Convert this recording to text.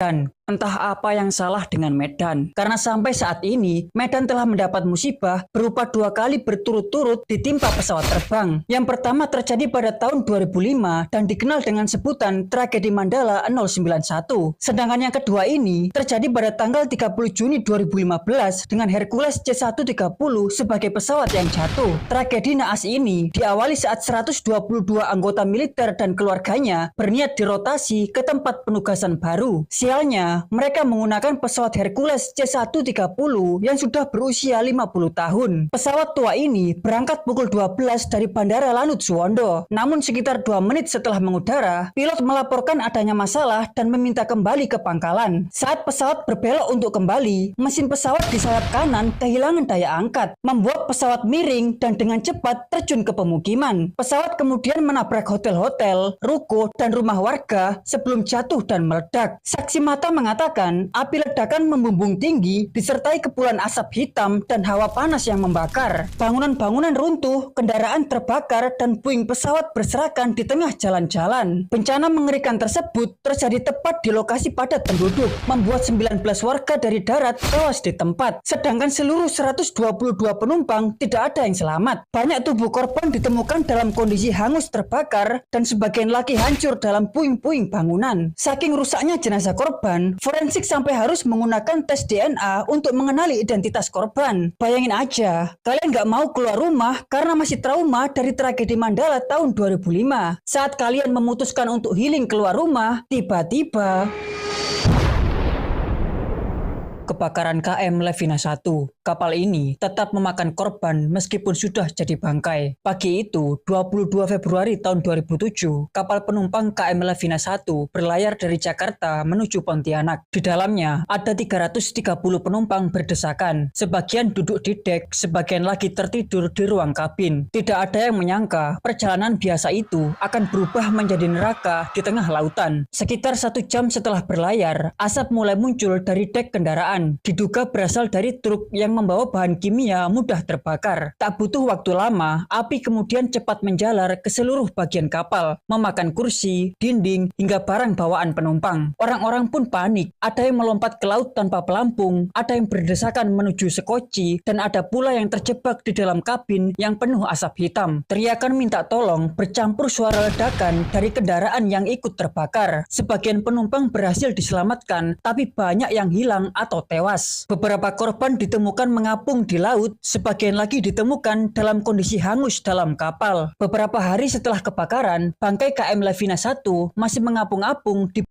Dan entah apa yang salah dengan Medan, karena sampai saat ini Medan telah mendapat musibah berupa 2 kali berturut-turut ditimpa pesawat terbang. Yang pertama terjadi pada tahun 2005 dan dikenal dengan sebutan tragedi Mandala 091. Sedangkan yang kedua ini terjadi pada tanggal 30 Juni 2015 dengan Hercules C-130 sebagai pesawat yang jatuh. Tragedi naas ini diawali saat 122 anggota militer dan keluarganya berniat dirotasi ke tempat penugasan baru. Sialnya, mereka menggunakan pesawat Hercules C-130 yang sudah berusia 50 tahun. Pesawat tua ini berangkat pukul 12 dari Bandara Lanut Suwondo. Namun sekitar 2 menit setelah mengudara, pilot melaporkan adanya masalah dan meminta kembali ke pangkalan. Saat pesawat berbelok untuk kembali, mesin pesawat di sayap kanan kehilangan daya angkat, membuat pesawat miring dan dengan cepat terjun ke pemukiman. Pesawat kemudian menabrak hotel-hotel, ruko, dan rumah warga sebelum jatuh dan meledak. Saksi mata mengatakan api ledakan membumbung tinggi disertai kepulan asap hitam dan hawa panas yang membakar. Bangunan-bangunan runtuh, kendaraan terbakar, dan puing pesawat berserakan di tengah jalan-jalan. Bencana mengerikan tersebut terjadi tepat di lokasi padat penduduk, membuat 19 warga dari darat tewas di tempat. Sedangkan seluruh 122 penumpang tidak ada yang selamat. Banyak tubuh korban ditemukan dalam kondisi hangus terbakar dan sebagian lagi hancur dalam puing-puing bangunan. Saking rusaknya jenazah korban, forensik sampai harus menggunakan tes DNA untuk mengenali identitas korban. Bayangin aja, kalian nggak mau keluar rumah karena masih trauma dari tragedi Mandala tahun 2005. Saat kalian memutuskan untuk healing keluar rumah, tiba-tiba kebakaran KM Levina 1. Kapal ini tetap memakan korban meskipun sudah jadi bangkai. Pagi itu, 22 Februari tahun 2007, kapal penumpang KM Levina 1 berlayar dari Jakarta menuju Pontianak. Di dalamnya ada 330 penumpang berdesakan. Sebagian duduk di dek, sebagian lagi tertidur di ruang kabin. Tidak ada yang menyangka perjalanan biasa itu akan berubah menjadi neraka di tengah lautan. Sekitar 1 jam setelah berlayar, asap mulai muncul dari dek kendaraan. Diduga berasal dari truk yang membawa bahan kimia mudah terbakar. Tak butuh waktu lama, api kemudian cepat menjalar ke seluruh bagian kapal, memakan kursi, dinding, hingga barang bawaan penumpang. Orang-orang pun panik. Ada yang melompat ke laut tanpa pelampung, ada yang berdesakan menuju sekoci, dan ada pula yang terjebak di dalam kabin yang penuh asap hitam. Teriakan minta tolong bercampur suara ledakan dari kendaraan yang ikut terbakar. Sebagian penumpang berhasil diselamatkan, tapi banyak yang hilang atau tewas. Beberapa korban ditemukan mengapung di laut, sebagian lagi ditemukan dalam kondisi hangus dalam kapal. Beberapa hari setelah kebakaran, bangkai KM Levina 1 masih mengapung-apung di